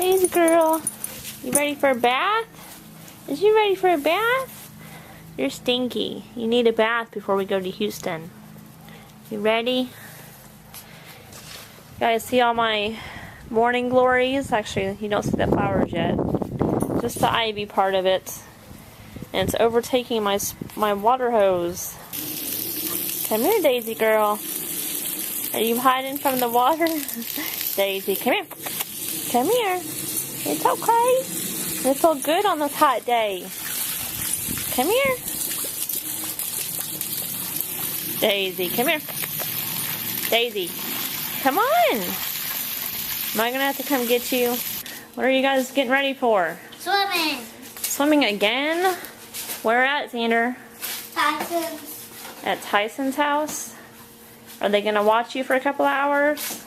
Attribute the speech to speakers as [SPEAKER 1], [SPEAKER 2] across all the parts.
[SPEAKER 1] Daisy girl, you ready for a bath? Is you ready for a bath? You're stinky. You need a bath before we go to Houston. You ready? You guys see all my morning glories? Actually, you don't see the flowers yet. Just the ivy part of it. And it's overtaking my water hose. Come here, Daisy girl. Are you hiding from the water? Daisy, come here. Come here. It's okay. It feels good on this hot day. Come here. Daisy, come here. Daisy, come on. Am I going to have to come get you? What are you guys getting ready for?
[SPEAKER 2] Swimming.
[SPEAKER 1] Swimming again? Where at, Xander?
[SPEAKER 2] Tyson's.
[SPEAKER 1] At Tyson's house? Are they going to watch you for a couple of hours?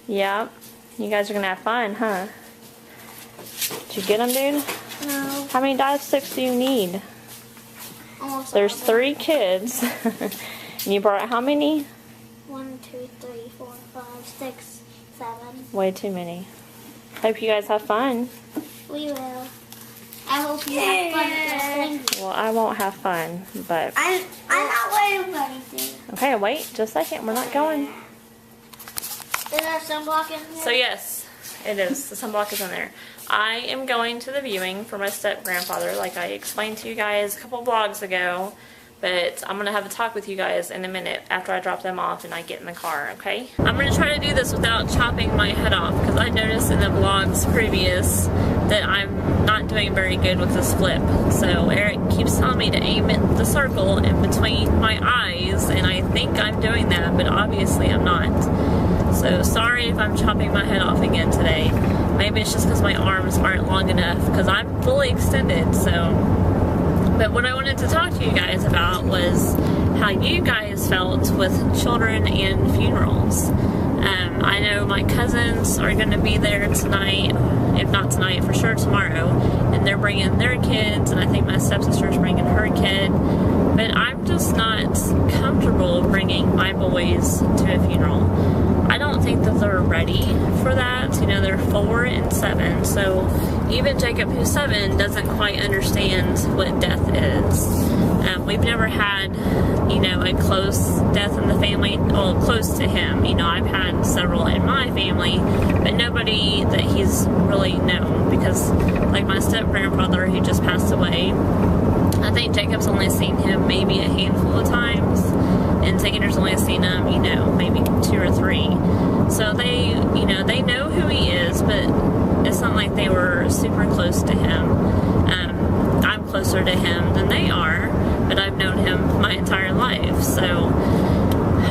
[SPEAKER 1] Yep. You guys are going to have fun, huh? Did you get them, dude?
[SPEAKER 2] No.
[SPEAKER 1] How many dive sticks do you need?
[SPEAKER 2] Almost
[SPEAKER 1] There's
[SPEAKER 2] all
[SPEAKER 1] 3 kids. And you brought how many?
[SPEAKER 2] 1, 2, 3, 4, 5, 6, 7.
[SPEAKER 1] Way too many. Hope you guys have fun.
[SPEAKER 2] We will. I hope you have fun at this.
[SPEAKER 1] Well, I won't have fun, but...
[SPEAKER 2] I'm not waiting for anything.
[SPEAKER 1] Okay, wait just a second. We're not going.
[SPEAKER 2] Is there sunblock in here?
[SPEAKER 1] So yes, it is. The sunblock is in there. I am going to the viewing for my step-grandfather, like I explained to you guys a couple vlogs ago. But I'm going to have a talk with you guys in a minute after I drop them off and I get in the car, okay? I'm going to try to do this without chopping my head off because I noticed in the vlogs previous that I'm not doing very good with this flip. So Eric keeps telling me to aim at the circle in between my eyes, and I think I'm doing that, but obviously I'm not. So sorry if I'm chopping my head off again today. Maybe it's just because my arms aren't long enough because I'm fully extended, so... But what I wanted to talk to you guys about was how you guys felt with children and funerals. I know my cousins are going to be there tonight, if not tonight, for sure tomorrow, and they're bringing their kids, and I think my stepsister's bringing her kid, but I'm just not comfortable bringing my boys to a funeral. I don't think that they're ready for that. You know, they're 4 and 7, so even Jacob, who's 7, doesn't quite understand what death is. We've never had, you know, a close death in the family, well, close to him. You know, I've had several in my family, but nobody that he's really known, because like my step-grandfather who just passed away, I think Jacob's only seen him maybe a handful of times, and Xander's only seen him, you know, maybe 2 or 3. So they, you know, they know who he is, but it's not like they were super close to him. I'm closer to him than they are, but I've known him my entire life. So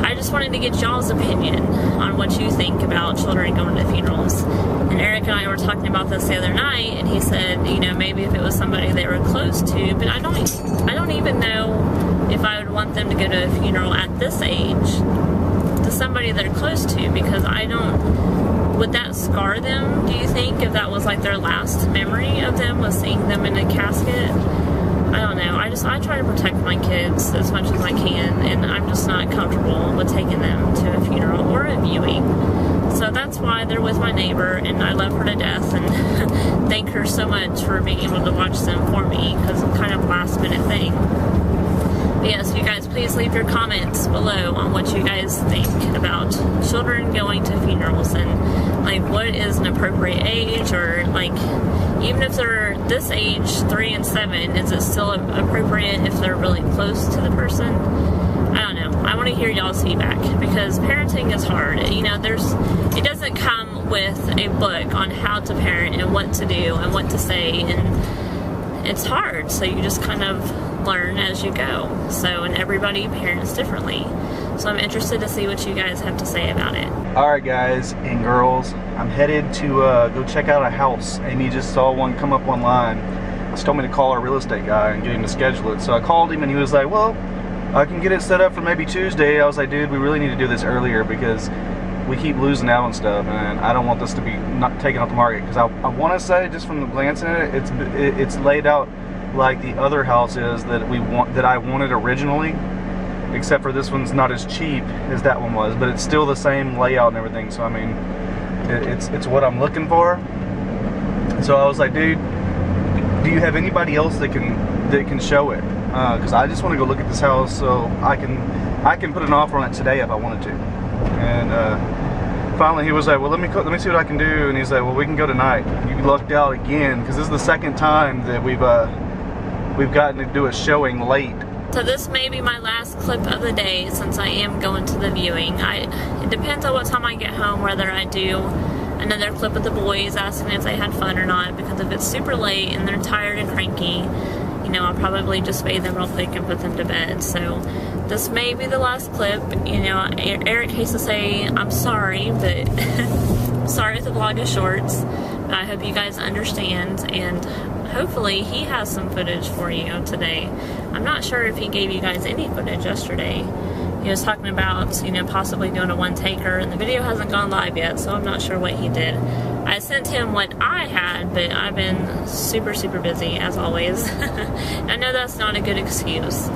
[SPEAKER 1] I just wanted to get y'all's opinion on what you think about children going to funerals. And Eric and I were talking about this the other night, and he said, you know, maybe if it was somebody they were close to, but I don't even know if I would want them to go to a funeral at this age to somebody they're close to, because would that scar them, do you think, if that was like their last memory of them, was seeing them in a casket? I don't know. I try to protect my kids as much as I can, and I'm just not comfortable with taking them to a funeral or a viewing. So that's why they're with my neighbor, and I love her to death, and thank her so much for being able to watch them for me, because it's kind of a last minute thing. But yes, you guys, please leave your comments below on what you guys think about children going to funerals, and like what is an appropriate age, or like even if they're this age, 3 and 7, is it still appropriate if they're really close to the person? I don't know. I want to hear y'all's feedback, because parenting is hard. You know, it doesn't come with a book on how to parent and what to do and what to say, and it's hard. So you just kind of learn as you go. So, and everybody parents differently. So I'm interested to see what you guys have to say about it.
[SPEAKER 3] Alright guys and girls, I'm headed to go check out a house. Amy just saw one come up online. She told me to call our real estate guy and get him to schedule it. So I called him and he was like, well, I can get it set up for maybe Tuesday. I was like, dude, we really need to do this earlier because we keep losing out on stuff, and I don't want this to be not taken off the market, because I want to say, just from the glance at it, it's laid out like the other houses that I wanted originally, except for this one's not as cheap as that one was, but it's still the same layout and everything. So I mean, it's what I'm looking for. So I was like, dude, do you have anybody else that can show it? Because I just want to go look at this house so I can put an offer on it today if I wanted to. And finally he was like, well, let me see what I can do. And he's like, well, we can go tonight. You lucked out again, because this is the second time that we've gotten to do a showing late.
[SPEAKER 1] So this may be my last clip of the day, since I am going to the viewing. It depends on what time I get home, whether I do another clip of the boys asking if they had fun or not, because if it's super late and they're tired and cranky, you know, I'll probably just bathe them real quick and put them to bed. So this may be the last clip. You know, Eric hates to say I'm sorry, but sorry if the vlog is short. I hope you guys understand, and hopefully he has some footage for you today. I'm not sure if he gave you guys any footage yesterday. He was talking about, you know, possibly doing a one-taker, and the video hasn't gone live yet, so I'm not sure what he did. I sent him what I had, but I've been super, super busy, as always. I know that's not a good excuse,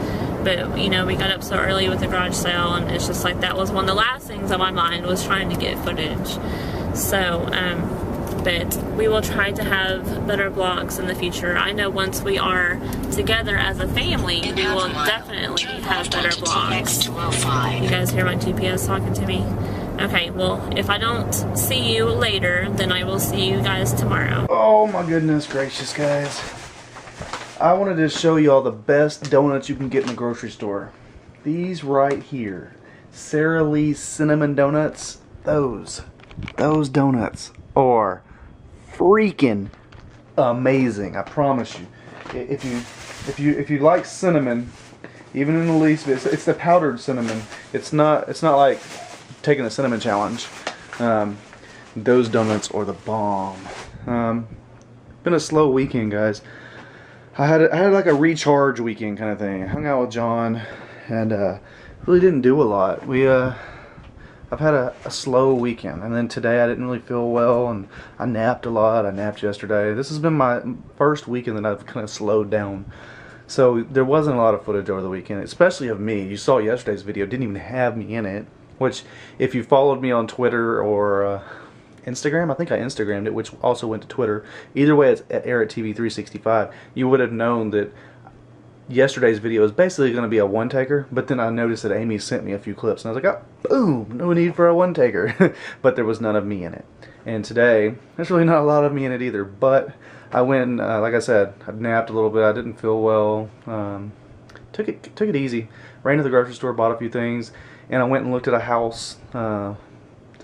[SPEAKER 1] but, you know, we got up so early with the garage sale, and it's just like that was one of the last things on my mind, was trying to get footage. So, but we will try to have better vlogs in the future. I know once we are together as a family, we will definitely have better vlogs. You guys hear my GPS talking to me? Okay, well, if I don't see you later, then I will see you guys tomorrow.
[SPEAKER 3] Oh my goodness gracious, guys. I wanted to show you all the best donuts you can get in the grocery store. These right here. Sara Lee's cinnamon donuts. Those donuts are freaking amazing. I promise you. If you like cinnamon, even in the least bit, it's the powdered cinnamon. It's not like taking a cinnamon challenge. Those donuts are the bomb. Been a slow weekend, guys. I had like a recharge weekend kind of thing. I hung out with John and really didn't do a lot. I've had a slow weekend, and then today I didn't really feel well, and I napped a lot. I napped yesterday. This has been my first weekend that I've kind of slowed down, so there wasn't a lot of footage over the weekend, especially of me. You saw yesterday's video, didn't even have me in it, which if you followed me on Twitter or Instagram, I think I Instagrammed it, which also went to Twitter. Either way, it's at EricTV365. You would have known that yesterday's video is basically going to be a one-taker, but then I noticed that Amy sent me a few clips, and I was like, oh, boom, no need for a one-taker. But there was none of me in it. And today, there's really not a lot of me in it either, but I went, like I said, I napped a little bit. I didn't feel well. Took it easy. Ran to the grocery store, bought a few things, and I went and looked at a house to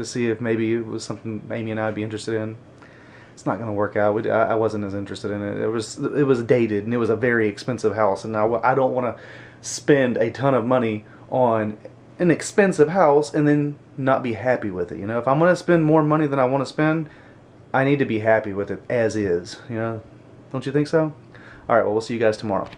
[SPEAKER 3] see if maybe it was something Amy and I would be interested in. It's not going to work out. I wasn't as interested in it. It was dated, and it was a very expensive house, and I don't want to spend a ton of money on an expensive house and then not be happy with it. You know, if I'm going to spend more money than I want to spend, I need to be happy with it as is. You know, don't you think so? All right, well, we'll see you guys tomorrow.